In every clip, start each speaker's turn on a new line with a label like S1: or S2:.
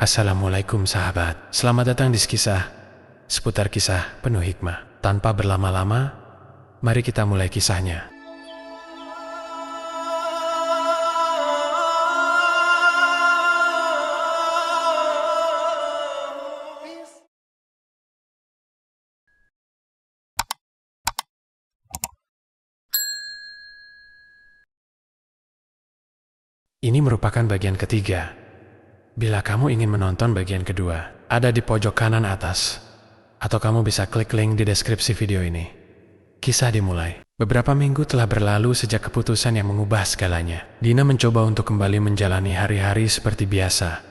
S1: Assalamualaikum sahabat, selamat datang di Kisah, seputar kisah penuh hikmah. Tanpa berlama-lama, mari kita mulai kisahnya. Ini merupakan bagian ketiga. Bila kamu ingin menonton bagian kedua, ada di pojok kanan atas. Atau kamu bisa klik link di deskripsi video ini. Kisah dimulai. Beberapa minggu telah berlalu sejak keputusan yang mengubah segalanya. Dina mencoba untuk kembali menjalani hari-hari seperti biasa.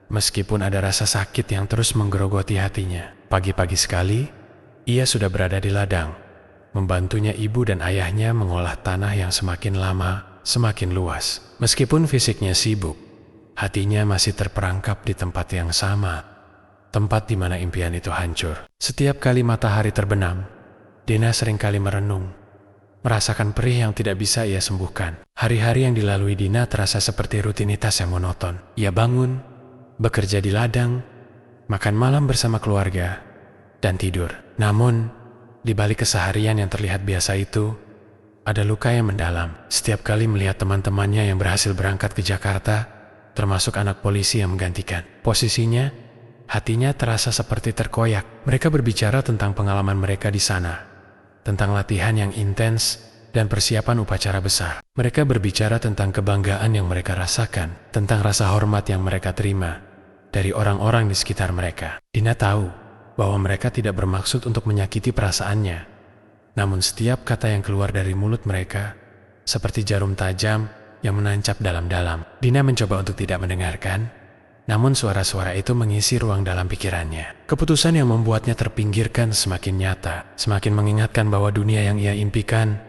S1: Meskipun ada rasa sakit yang terus menggerogoti hatinya. Pagi-pagi sekali, ia sudah berada di ladang. Membantunya ibu dan ayahnya mengolah tanah yang semakin lama semakin luas. Meskipun fisiknya sibuk, hatinya masih terperangkap di tempat yang sama, tempat di mana impian itu hancur. Setiap kali matahari terbenam, Dina seringkali merenung, merasakan perih yang tidak bisa ia sembuhkan. Hari-hari yang dilalui Dina terasa seperti rutinitas yang monoton. Ia bangun, bekerja di ladang, makan malam bersama keluarga, dan tidur. Namun, di balik keseharian yang terlihat biasa itu, ada luka yang mendalam. Setiap kali melihat teman-temannya yang berhasil berangkat ke Jakarta, termasuk anak polisi yang menggantikan posisinya, hatinya terasa seperti terkoyak. Mereka berbicara tentang pengalaman mereka di sana, tentang latihan yang intens dan persiapan upacara besar. Mereka berbicara tentang kebanggaan yang mereka rasakan, tentang rasa hormat yang mereka terima dari orang-orang di sekitar mereka. Dina tahu bahwa mereka tidak bermaksud untuk menyakiti perasaannya. Namun setiap kata yang keluar dari mulut mereka seperti jarum tajam yang menancap dalam-dalam. Dina mencoba untuk tidak mendengarkan, namun suara-suara itu mengisi ruang dalam pikirannya. Keputusan yang membuatnya terpinggirkan semakin nyata, semakin mengingatkan bahwa dunia yang ia impikan,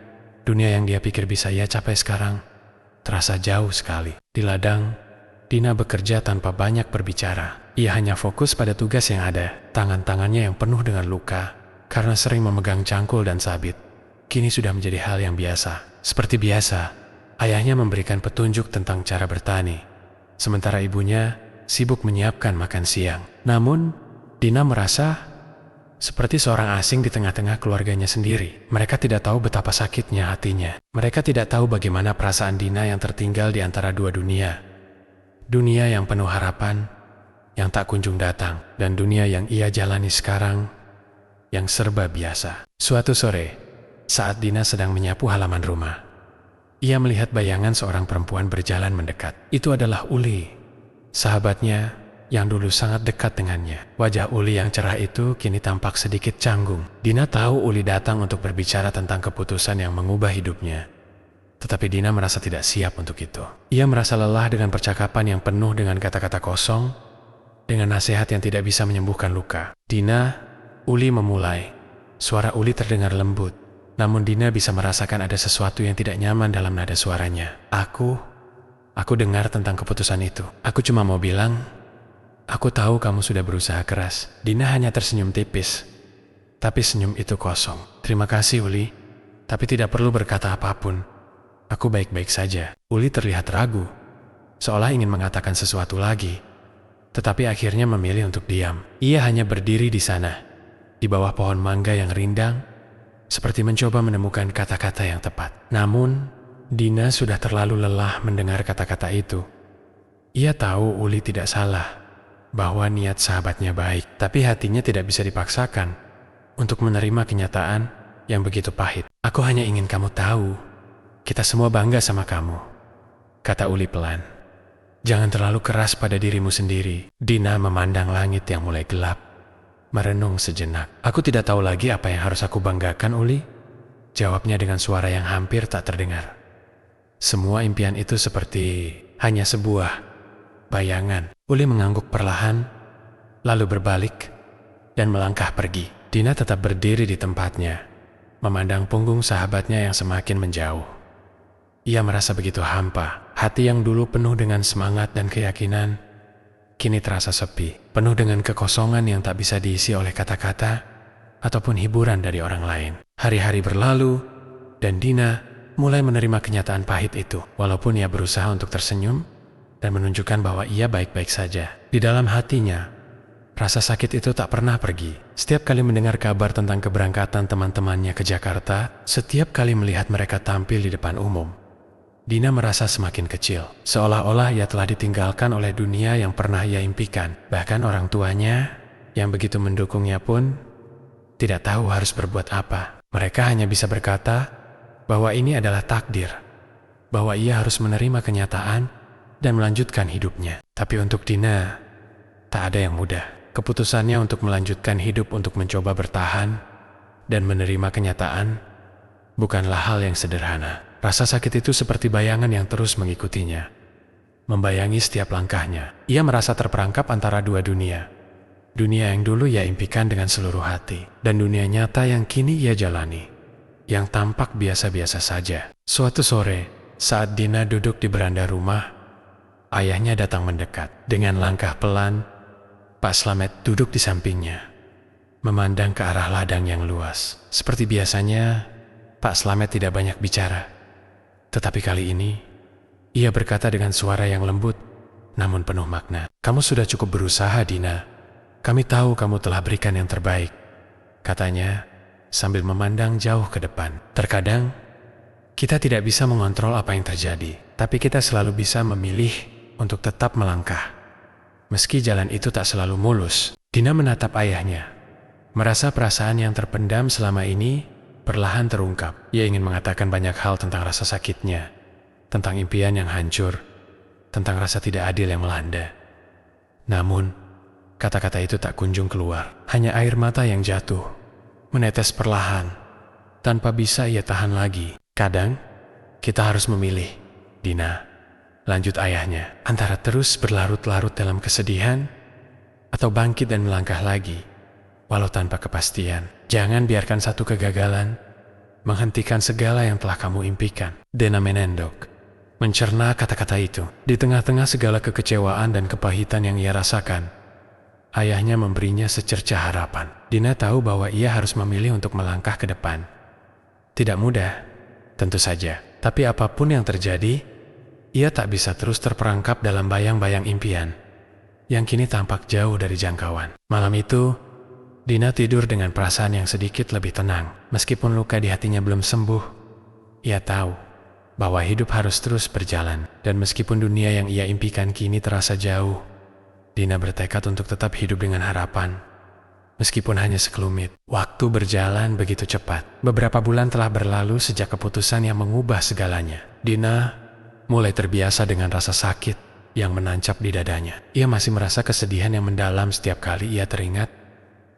S1: dunia yang dia pikir bisa ia capai sekarang, terasa jauh sekali. Di ladang, Dina bekerja tanpa banyak berbicara. Ia hanya fokus pada tugas yang ada. Tangan-tangannya yang penuh dengan luka karena sering memegang cangkul dan sabit, kini sudah menjadi hal yang biasa. Seperti biasa, ayahnya memberikan petunjuk tentang cara bertani, sementara ibunya sibuk menyiapkan makan siang. Namun, Dina merasa seperti seorang asing di tengah-tengah keluarganya sendiri. Mereka tidak tahu betapa sakitnya hatinya. Mereka tidak tahu bagaimana perasaan Dina yang tertinggal di antara dua dunia. Dunia yang penuh harapan, yang tak kunjung datang, dan dunia yang ia jalani sekarang, yang serba biasa. Suatu sore, saat Dina sedang menyapu halaman rumah, ia melihat bayangan seorang perempuan berjalan mendekat. Itu adalah Uli, sahabatnya yang dulu sangat dekat dengannya. Wajah Uli yang cerah itu kini tampak sedikit canggung. Dina tahu Uli datang untuk berbicara tentang keputusan yang mengubah hidupnya. Tetapi Dina merasa tidak siap untuk itu. Ia merasa lelah dengan percakapan yang penuh dengan kata-kata kosong, dengan nasihat yang tidak bisa menyembuhkan luka. Uli memulai. Suara Uli terdengar lembut, namun Dina bisa merasakan ada sesuatu yang tidak nyaman dalam nada suaranya. Aku dengar tentang keputusan itu. Aku cuma mau bilang, aku tahu kamu sudah berusaha keras. Dina hanya tersenyum tipis, tapi senyum itu kosong. Terima kasih Uli, tapi tidak perlu berkata apapun. Aku baik-baik saja. Uli terlihat ragu, seolah ingin mengatakan sesuatu lagi, tetapi akhirnya memilih untuk diam. Ia hanya berdiri di sana, di bawah pohon mangga yang rindang, seperti mencoba menemukan kata-kata yang tepat. Namun, Dina sudah terlalu lelah mendengar kata-kata itu. Ia tahu Uli tidak salah, bahwa niat sahabatnya baik, tapi hatinya tidak bisa dipaksakan untuk menerima kenyataan yang begitu pahit. Aku hanya ingin kamu tahu, kita semua bangga sama kamu, kata Uli pelan. Jangan terlalu keras pada dirimu sendiri. Dina memandang langit yang mulai gelap, merenung sejenak. Aku tidak tahu lagi apa yang harus aku banggakan, Uli, jawabnya dengan suara yang hampir tak terdengar. Semua impian itu seperti hanya sebuah bayangan. Uli mengangguk perlahan, lalu berbalik dan melangkah pergi. Dina tetap berdiri di tempatnya, memandang punggung sahabatnya yang semakin menjauh. Ia merasa begitu hampa. Hati yang dulu penuh dengan semangat dan keyakinan, kini terasa sepi, penuh dengan kekosongan yang tak bisa diisi oleh kata-kata ataupun hiburan dari orang lain. Hari-hari berlalu, dan Dina mulai menerima kenyataan pahit itu. Walaupun ia berusaha untuk tersenyum, dan menunjukkan bahwa ia baik-baik saja. Di dalam hatinya, rasa sakit itu tak pernah pergi. Setiap kali mendengar kabar tentang keberangkatan teman-temannya ke Jakarta, setiap kali melihat mereka tampil di depan umum, Dina merasa semakin kecil, seolah-olah ia telah ditinggalkan oleh dunia yang pernah ia impikan. Bahkan orang tuanya yang begitu mendukungnya pun tidak tahu harus berbuat apa. Mereka hanya bisa berkata bahwa ini adalah takdir, bahwa ia harus menerima kenyataan dan melanjutkan hidupnya. Tapi untuk Dina, tak ada yang mudah. Keputusannya untuk melanjutkan hidup, untuk mencoba bertahan dan menerima kenyataan, bukanlah hal yang sederhana. Rasa sakit itu seperti bayangan yang terus mengikutinya, membayangi setiap langkahnya. Ia merasa terperangkap antara dua dunia. Dunia yang dulu ia impikan dengan seluruh hati, dan dunia nyata yang kini ia jalani, yang tampak biasa-biasa saja. Suatu sore, saat Dina duduk di beranda rumah, ayahnya datang mendekat. Dengan langkah pelan, Pak Slamet duduk di sampingnya, memandang ke arah ladang yang luas. Seperti biasanya, Pak Slamet tidak banyak bicara. Tetapi kali ini, ia berkata dengan suara yang lembut, namun penuh makna. "Kamu sudah cukup berusaha, Dina. Kami tahu kamu telah berikan yang terbaik," katanya sambil memandang jauh ke depan. Terkadang, kita tidak bisa mengontrol apa yang terjadi, tapi kita selalu bisa memilih untuk tetap melangkah. Meski jalan itu tak selalu mulus. Dina menatap ayahnya, merasa perasaan yang terpendam selama ini perlahan terungkap. Ia ingin mengatakan banyak hal tentang rasa sakitnya, tentang impian yang hancur, tentang rasa tidak adil yang melanda. Namun, kata-kata itu tak kunjung keluar. Hanya air mata yang jatuh, menetes perlahan, tanpa bisa ia tahan lagi. "Kadang, kita harus memilih, Dina," lanjut ayahnya, "antara terus berlarut-larut dalam kesedihan, atau bangkit dan melangkah lagi, walau tanpa kepastian. Jangan biarkan satu kegagalan menghentikan segala yang telah kamu impikan." Dina menendok, mencerna kata-kata itu. Di tengah-tengah segala kekecewaan dan kepahitan yang ia rasakan, ayahnya memberinya secercah harapan. Dina tahu bahwa ia harus memilih untuk melangkah ke depan. Tidak mudah, tentu saja. Tapi apapun yang terjadi, ia tak bisa terus terperangkap dalam bayang-bayang impian yang kini tampak jauh dari jangkauan. Malam itu, Dina tidur dengan perasaan yang sedikit lebih tenang. Meskipun luka di hatinya belum sembuh, ia tahu bahwa hidup harus terus berjalan. Dan meskipun dunia yang ia impikan kini terasa jauh, Dina bertekad untuk tetap hidup dengan harapan. Meskipun hanya sekelumit, waktu berjalan begitu cepat. Beberapa bulan telah berlalu sejak keputusan yang mengubah segalanya. Dina mulai terbiasa dengan rasa sakit yang menancap di dadanya. Ia masih merasa kesedihan yang mendalam setiap kali ia teringat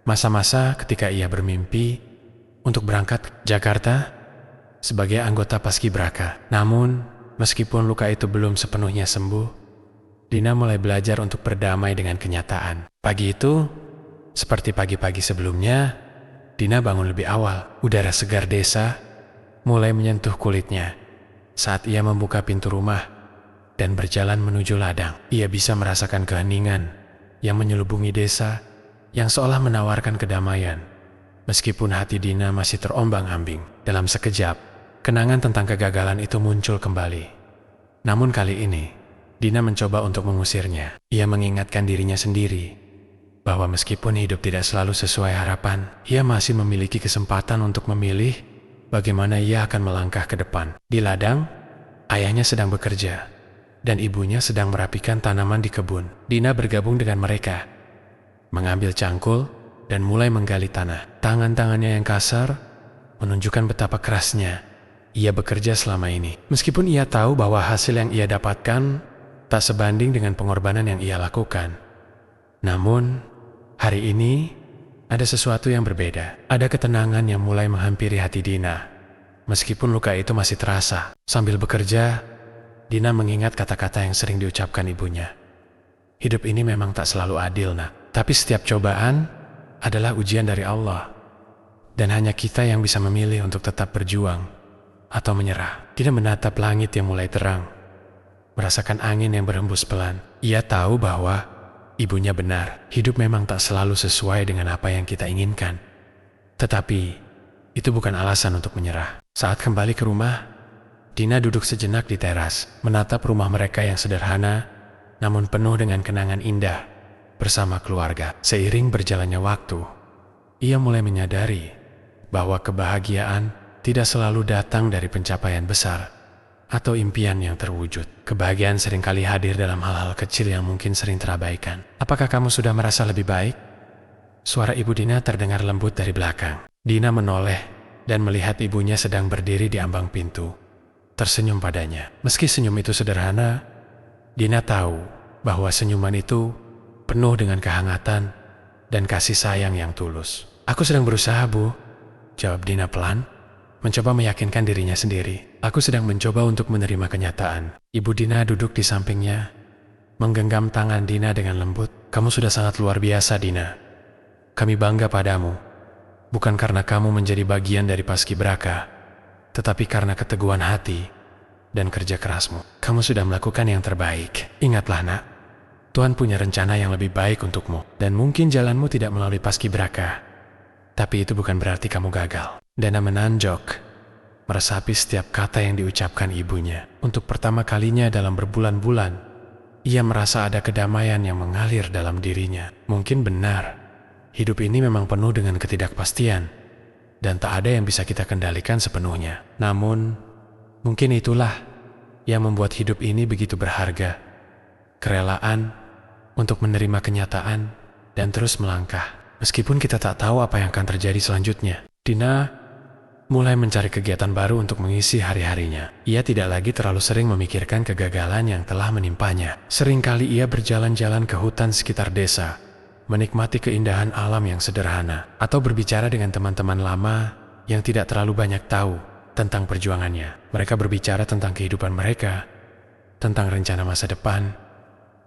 S1: masa-masa ketika ia bermimpi untuk berangkat ke Jakarta sebagai anggota Paskibraka. Namun, meskipun luka itu belum sepenuhnya sembuh, Dina mulai belajar untuk berdamai dengan kenyataan. Pagi itu, seperti pagi-pagi sebelumnya, Dina bangun lebih awal. Udara segar desa mulai menyentuh kulitnya saat ia membuka pintu rumah dan berjalan menuju ladang. Ia bisa merasakan keheningan yang menyelubungi desa, yang seolah menawarkan kedamaian. Meskipun hati Dina masih terombang-ambing, dalam sekejap, kenangan tentang kegagalan itu muncul kembali. Namun kali ini, Dina mencoba untuk mengusirnya. Ia mengingatkan dirinya sendiri bahwa meskipun hidup tidak selalu sesuai harapan, ia masih memiliki kesempatan untuk memilih bagaimana ia akan melangkah ke depan. Di ladang, ayahnya sedang bekerja, dan ibunya sedang merapikan tanaman di kebun. Dina bergabung dengan mereka, mengambil cangkul dan mulai menggali tanah. Tangan-tangannya yang kasar menunjukkan betapa kerasnya ia bekerja selama ini. Meskipun ia tahu bahwa hasil yang ia dapatkan tak sebanding dengan pengorbanan yang ia lakukan. Namun, hari ini ada sesuatu yang berbeda. Ada ketenangan yang mulai menghampiri hati Dina. Meskipun luka itu masih terasa. Sambil bekerja, Dina mengingat kata-kata yang sering diucapkan ibunya. "Hidup ini memang tak selalu adil, nak. Tapi setiap cobaan adalah ujian dari Allah. Dan hanya kita yang bisa memilih untuk tetap berjuang atau menyerah." Dina menatap langit yang mulai terang, merasakan angin yang berhembus pelan. Ia tahu bahwa ibunya benar. Hidup memang tak selalu sesuai dengan apa yang kita inginkan. Tetapi, itu bukan alasan untuk menyerah. Saat kembali ke rumah, Dina duduk sejenak di teras, menatap rumah mereka yang sederhana namun penuh dengan kenangan indah bersama keluarga. Seiring berjalannya waktu, ia mulai menyadari bahwa kebahagiaan tidak selalu datang dari pencapaian besar atau impian yang terwujud. Kebahagiaan seringkali hadir dalam hal-hal kecil yang mungkin sering terabaikan. Apakah kamu sudah merasa lebih baik? Suara Ibu Dina terdengar lembut dari belakang. Dina menoleh dan melihat ibunya sedang berdiri di ambang pintu, tersenyum padanya. Meski senyum itu sederhana, Dina tahu bahwa senyuman itu penuh dengan kehangatan dan kasih sayang yang tulus. Aku sedang berusaha, Bu, jawab Dina pelan, mencoba meyakinkan dirinya sendiri. Aku sedang mencoba untuk menerima kenyataan. Ibu Dina duduk di sampingnya, menggenggam tangan Dina dengan lembut. Kamu sudah sangat luar biasa, Dina. Kami bangga padamu, bukan karena kamu menjadi bagian dari Paskibraka, tetapi karena keteguhan hati dan kerja kerasmu. Kamu sudah melakukan yang terbaik. Ingatlah, Nak, Tuhan punya rencana yang lebih baik untukmu. Dan mungkin jalanmu tidak melalui Paskibraka, tapi itu bukan berarti kamu gagal. Dina menanjok, meresapi setiap kata yang diucapkan ibunya. Untuk pertama kalinya dalam berbulan-bulan, ia merasa ada kedamaian yang mengalir dalam dirinya. Mungkin benar, hidup ini memang penuh dengan ketidakpastian, dan tak ada yang bisa kita kendalikan sepenuhnya. Namun, mungkin itulah yang membuat hidup ini begitu berharga. Kerelaan untuk menerima kenyataan dan terus melangkah. Meskipun kita tak tahu apa yang akan terjadi selanjutnya. Dina mulai mencari kegiatan baru untuk mengisi hari-harinya. Ia tidak lagi terlalu sering memikirkan kegagalan yang telah menimpanya. Seringkali ia berjalan-jalan ke hutan sekitar desa, menikmati keindahan alam yang sederhana, atau berbicara dengan teman-teman lama yang tidak terlalu banyak tahu tentang perjuangannya. Mereka berbicara tentang kehidupan mereka, tentang rencana masa depan,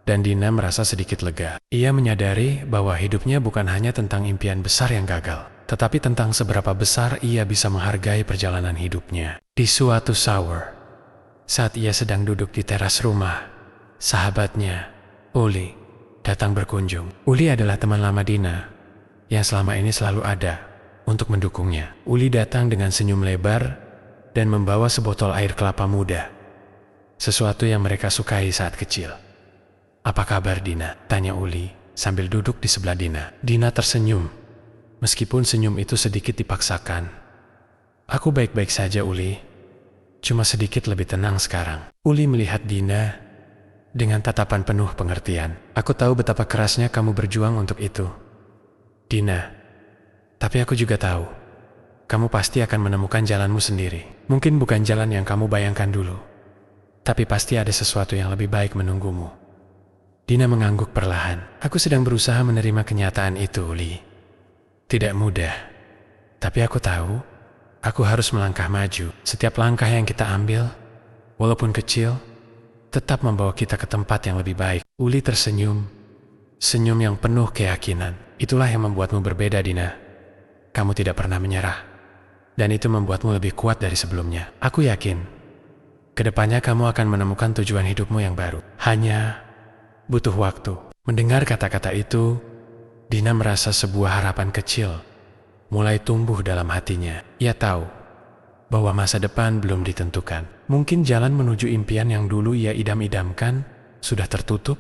S1: dan Dina merasa sedikit lega. Ia menyadari bahwa hidupnya bukan hanya tentang impian besar yang gagal, tetapi tentang seberapa besar ia bisa menghargai perjalanan hidupnya. Di suatu sahur, saat ia sedang duduk di teras rumah, sahabatnya, Uli, datang berkunjung. Uli adalah teman lama Dina yang selama ini selalu ada untuk mendukungnya. Uli datang dengan senyum lebar dan membawa sebotol air kelapa muda, sesuatu yang mereka sukai saat kecil. Apa kabar, Dina? Tanya Uli sambil duduk di sebelah Dina. Dina tersenyum, meskipun senyum itu sedikit dipaksakan. Aku baik-baik saja, Uli. Cuma sedikit lebih tenang sekarang. Uli melihat Dina dengan tatapan penuh pengertian. Aku tahu betapa kerasnya kamu berjuang untuk itu, Dina. Tapi aku juga tahu, kamu pasti akan menemukan jalanmu sendiri. Mungkin bukan jalan yang kamu bayangkan dulu, tapi pasti ada sesuatu yang lebih baik menunggumu. Dina mengangguk perlahan. Aku sedang berusaha menerima kenyataan itu, Uli. Tidak mudah, tapi aku tahu, aku harus melangkah maju. Setiap langkah yang kita ambil, walaupun kecil, tetap membawa kita ke tempat yang lebih baik. Uli tersenyum, senyum yang penuh keyakinan. Itulah yang membuatmu berbeda, Dina. Kamu tidak pernah menyerah, dan itu membuatmu lebih kuat dari sebelumnya. Aku yakin, kedepannya kamu akan menemukan tujuan hidupmu yang baru. Hanya butuh waktu. Mendengar kata-kata itu, Dina merasa sebuah harapan kecil mulai tumbuh dalam hatinya. Ia tahu bahwa masa depan belum ditentukan. Mungkin jalan menuju impian yang dulu ia idam-idamkan sudah tertutup,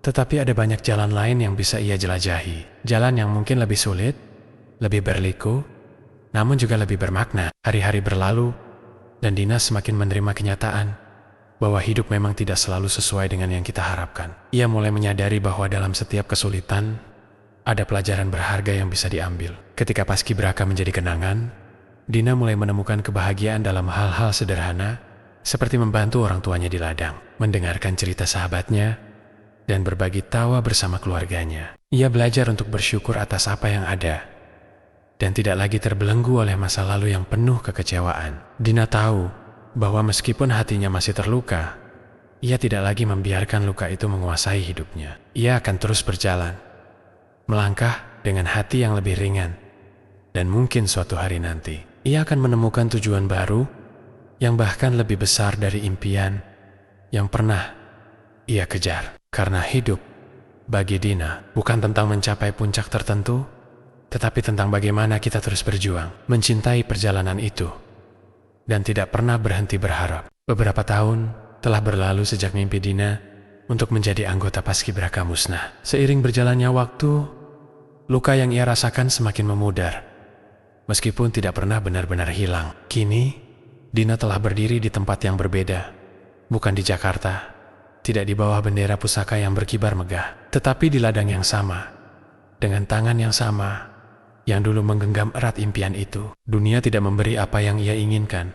S1: tetapi ada banyak jalan lain yang bisa ia jelajahi. Jalan yang mungkin lebih sulit, lebih berliku, namun juga lebih bermakna. Hari-hari berlalu, dan Dina semakin menerima kenyataan bahwa hidup memang tidak selalu sesuai dengan yang kita harapkan. Ia mulai menyadari bahwa dalam setiap kesulitan, ada pelajaran berharga yang bisa diambil. Ketika Paskibraka menjadi kenangan, Dina mulai menemukan kebahagiaan dalam hal-hal sederhana, seperti membantu orang tuanya di ladang, mendengarkan cerita sahabatnya, dan berbagi tawa bersama keluarganya. Ia belajar untuk bersyukur atas apa yang ada, dan tidak lagi terbelenggu oleh masa lalu yang penuh kekecewaan. Dina tahu bahwa meskipun hatinya masih terluka, ia tidak lagi membiarkan luka itu menguasai hidupnya. Ia akan terus berjalan, melangkah dengan hati yang lebih ringan, dan mungkin suatu hari nanti, ia akan menemukan tujuan baru yang bahkan lebih besar dari impian yang pernah ia kejar. Karena hidup bagi Dina bukan tentang mencapai puncak tertentu, tetapi tentang bagaimana kita terus berjuang, mencintai perjalanan itu, dan tidak pernah berhenti berharap. Beberapa tahun telah berlalu sejak mimpi Dina untuk menjadi anggota paskibraka musnah. Seiring berjalannya waktu, luka yang ia rasakan semakin memudar, meskipun tidak pernah benar-benar hilang. Kini, Dina telah berdiri di tempat yang berbeda, bukan di Jakarta, tidak di bawah bendera pusaka yang berkibar megah, tetapi di ladang yang sama, dengan tangan yang sama, yang dulu menggenggam erat impian itu. Dunia tidak memberi apa yang ia inginkan,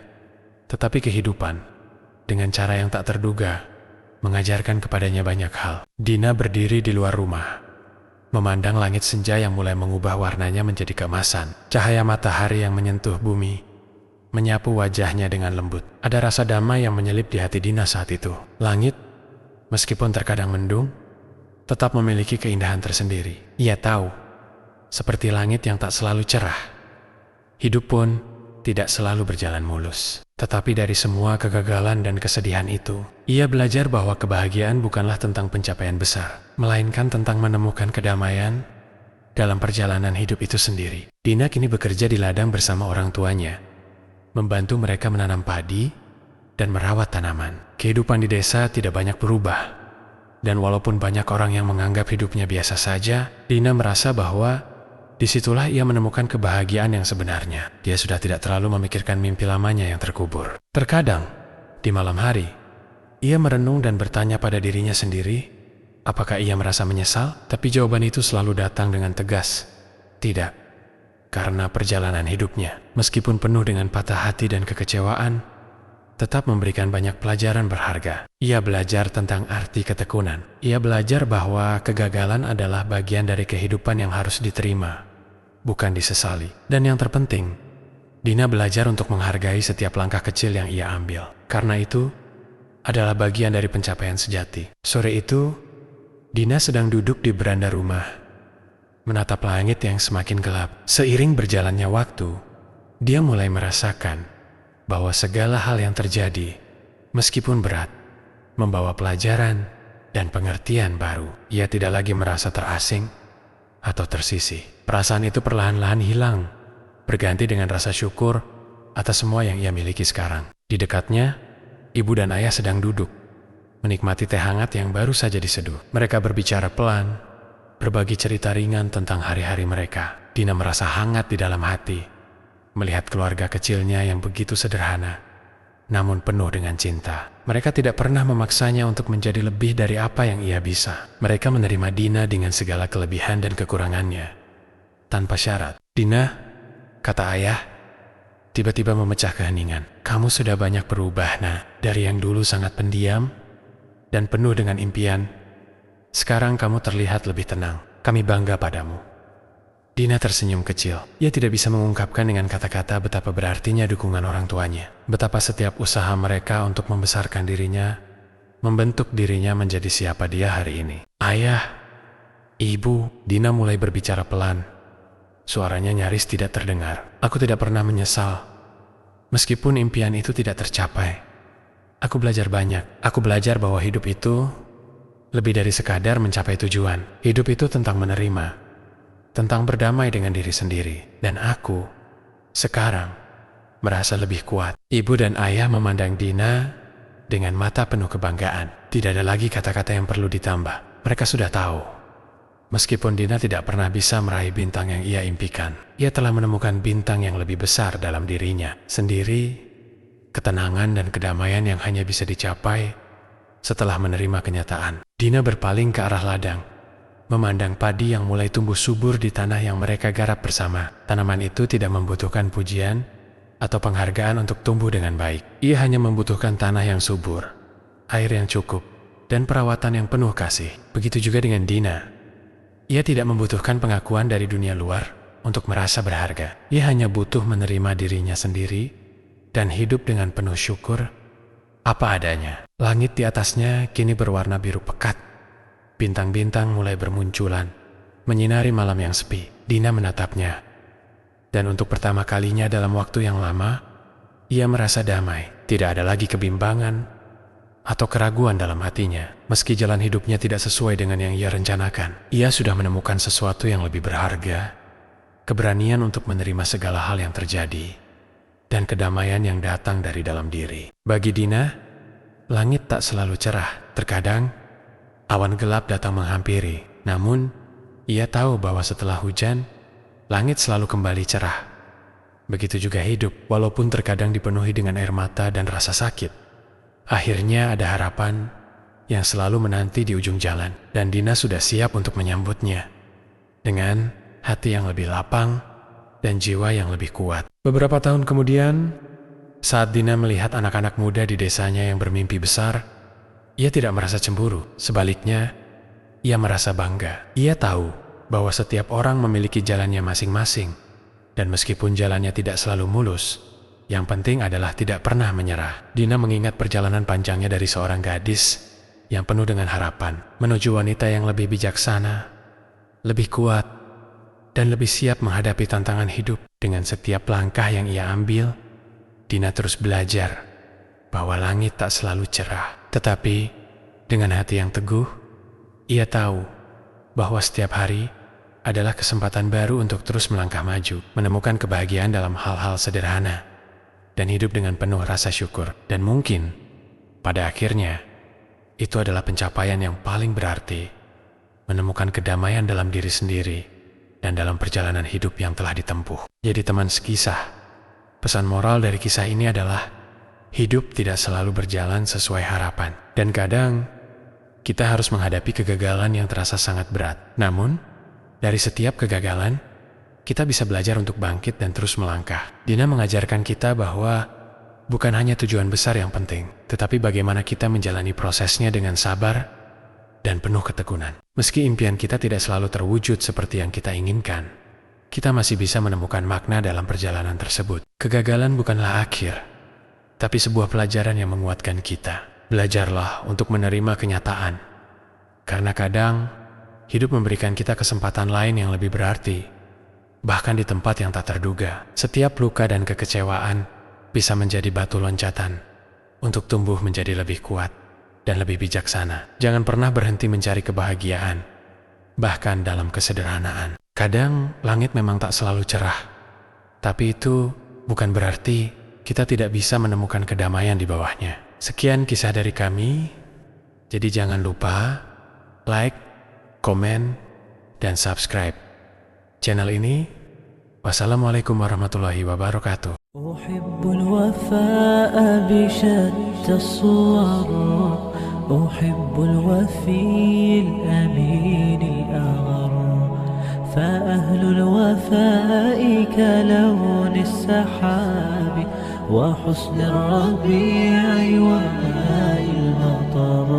S1: tetapi kehidupan, dengan cara yang tak terduga, mengajarkan kepadanya banyak hal. Dina berdiri di luar rumah, memandang langit senja yang mulai mengubah warnanya menjadi keemasan. Cahaya matahari yang menyentuh bumi, menyapu wajahnya dengan lembut. Ada rasa damai yang menyelip di hati Dina saat itu. Langit, meskipun terkadang mendung, tetap memiliki keindahan tersendiri. Ia tahu, seperti langit yang tak selalu cerah, hidup pun tidak selalu berjalan mulus. Tetapi dari semua kegagalan dan kesedihan itu, ia belajar bahwa kebahagiaan bukanlah tentang pencapaian besar, melainkan tentang menemukan kedamaian dalam perjalanan hidup itu sendiri. Dina kini bekerja di ladang bersama orang tuanya, membantu mereka menanam padi dan merawat tanaman. Kehidupan di desa tidak banyak berubah, dan walaupun banyak orang yang menganggap hidupnya biasa saja, Dina merasa bahwa disitulah ia menemukan kebahagiaan yang sebenarnya. Dia sudah tidak terlalu memikirkan mimpi lamanya yang terkubur. Terkadang, di malam hari, ia merenung dan bertanya pada dirinya sendiri, apakah ia merasa menyesal? Tapi jawaban itu selalu datang dengan tegas, tidak. Karena perjalanan hidupnya, meskipun penuh dengan patah hati dan kekecewaan, tetap memberikan banyak pelajaran berharga. Ia belajar tentang arti ketekunan. Ia belajar bahwa kegagalan adalah bagian dari kehidupan yang harus diterima, bukan disesali. Dan yang terpenting, Dina belajar untuk menghargai setiap langkah kecil yang ia ambil. Karena itu adalah bagian dari pencapaian sejati. Sore itu, Dina sedang duduk di beranda rumah, menatap langit yang semakin gelap. Seiring berjalannya waktu, dia mulai merasakan bahwa segala hal yang terjadi, meskipun berat, membawa pelajaran dan pengertian baru. Ia tidak lagi merasa terasing atau tersisih. Perasaan itu perlahan-lahan hilang, berganti dengan rasa syukur atas semua yang ia miliki sekarang. Di dekatnya, ibu dan ayah sedang duduk, menikmati teh hangat yang baru saja diseduh. Mereka berbicara pelan, berbagi cerita ringan tentang hari-hari mereka. Dina merasa hangat di dalam hati, melihat keluarga kecilnya yang begitu sederhana, namun penuh dengan cinta. Mereka tidak pernah memaksanya untuk menjadi lebih dari apa yang ia bisa. Mereka menerima Dina dengan segala kelebihan dan kekurangannya, tanpa syarat. Dina, kata ayah, tiba-tiba memecah keheningan. Kamu sudah banyak berubah, Nah. Dari yang dulu sangat pendiam dan penuh dengan impian, sekarang kamu terlihat lebih tenang. Kami bangga padamu. Dina tersenyum kecil. Ia tidak bisa mengungkapkan dengan kata-kata betapa berartinya dukungan orang tuanya. Betapa setiap usaha mereka untuk membesarkan dirinya, membentuk dirinya menjadi siapa dia hari ini. Ayah, ibu, Dina mulai berbicara pelan. Suaranya nyaris tidak terdengar. Aku tidak pernah menyesal, meskipun impian itu tidak tercapai. Aku belajar banyak. Aku belajar bahwa hidup itu lebih dari sekadar mencapai tujuan. Hidup itu tentang menerima, tentang berdamai dengan diri sendiri. Dan aku, sekarang, merasa lebih kuat. Ibu dan ayah memandang Dina dengan mata penuh kebanggaan. Tidak ada lagi kata-kata yang perlu ditambah. Mereka sudah tahu, meskipun Dina tidak pernah bisa meraih bintang yang ia impikan, ia telah menemukan bintang yang lebih besar dalam dirinya sendiri. Ketenangan dan kedamaian yang hanya bisa dicapai setelah menerima kenyataan. Dina berpaling ke arah ladang, memandang padi yang mulai tumbuh subur di tanah yang mereka garap bersama. Tanaman itu tidak membutuhkan pujian atau penghargaan untuk tumbuh dengan baik. Ia hanya membutuhkan tanah yang subur, air yang cukup, dan perawatan yang penuh kasih. Begitu juga dengan Dina. Ia tidak membutuhkan pengakuan dari dunia luar untuk merasa berharga. Ia hanya butuh menerima dirinya sendiri dan hidup dengan penuh syukur apa adanya. Langit di atasnya kini berwarna biru pekat. Bintang-bintang mulai bermunculan, menyinari malam yang sepi. Dina menatapnya, dan untuk pertama kalinya dalam waktu yang lama, ia merasa damai. Tidak ada lagi kebimbangan atau keraguan dalam hatinya. Meski jalan hidupnya tidak sesuai dengan yang ia rencanakan, ia sudah menemukan sesuatu yang lebih berharga, keberanian untuk menerima segala hal yang terjadi, dan kedamaian yang datang dari dalam diri. Bagi Dina, langit tak selalu cerah. Terkadang, Awan gelap datang menghampiri, namun ia tahu bahwa setelah hujan, langit selalu kembali cerah. Begitu juga hidup, walaupun terkadang dipenuhi dengan air mata dan rasa sakit. Akhirnya ada harapan yang selalu menanti di ujung jalan, dan Dina sudah siap untuk menyambutnya dengan hati yang lebih lapang dan jiwa yang lebih kuat. Beberapa tahun kemudian, saat Dina melihat anak-anak muda di desanya yang bermimpi besar, ia tidak merasa cemburu. Sebaliknya, ia merasa bangga. Ia tahu bahwa setiap orang memiliki jalannya masing-masing, dan meskipun jalannya tidak selalu mulus, yang penting adalah tidak pernah menyerah. Dina mengingat perjalanan panjangnya dari seorang gadis yang penuh dengan harapan menuju wanita yang lebih bijaksana, lebih kuat, dan lebih siap menghadapi tantangan hidup. Dengan setiap langkah yang ia ambil, Dina terus belajar bahwa langit tak selalu cerah. Tetapi dengan hati yang teguh, ia tahu bahwa setiap hari adalah kesempatan baru untuk terus melangkah maju, menemukan kebahagiaan dalam hal-hal sederhana, dan hidup dengan penuh rasa syukur. Dan mungkin, pada akhirnya, itu adalah pencapaian yang paling berarti, menemukan kedamaian dalam diri sendiri, dan dalam perjalanan hidup yang telah ditempuh. Jadi teman sekisah, pesan moral dari kisah ini adalah, hidup tidak selalu berjalan sesuai harapan, dan kadang, kita harus menghadapi kegagalan yang terasa sangat berat. Namun, dari setiap kegagalan, kita bisa belajar untuk bangkit dan terus melangkah. Dina mengajarkan kita bahwa bukan hanya tujuan besar yang penting, tetapi bagaimana kita menjalani prosesnya dengan sabar dan penuh ketekunan. Meski impian kita tidak selalu terwujud seperti yang kita inginkan, kita masih bisa menemukan makna dalam perjalanan tersebut. Kegagalan bukanlah akhir, tapi sebuah pelajaran yang menguatkan kita. Belajarlah untuk menerima kenyataan, karena kadang hidup memberikan kita kesempatan lain yang lebih berarti, bahkan di tempat yang tak terduga. Setiap luka dan kekecewaan bisa menjadi batu loncatan untuk tumbuh menjadi lebih kuat dan lebih bijaksana. Jangan pernah berhenti mencari kebahagiaan, bahkan dalam kesederhanaan. Kadang langit memang tak selalu cerah, tapi itu bukan berarti kita tidak bisa menemukan kedamaian di bawahnya. Sekian kisah dari kami, jadi jangan lupa like, komen, dan subscribe channel ini. Wassalamualaikum warahmatullahi wabarakatuh.
S2: أحب الوفاء بشتى الصور، أحب الوفي الأمين الأغر، فأهل الوفاء كلون السحاب وحسن الربيع وماء المطر.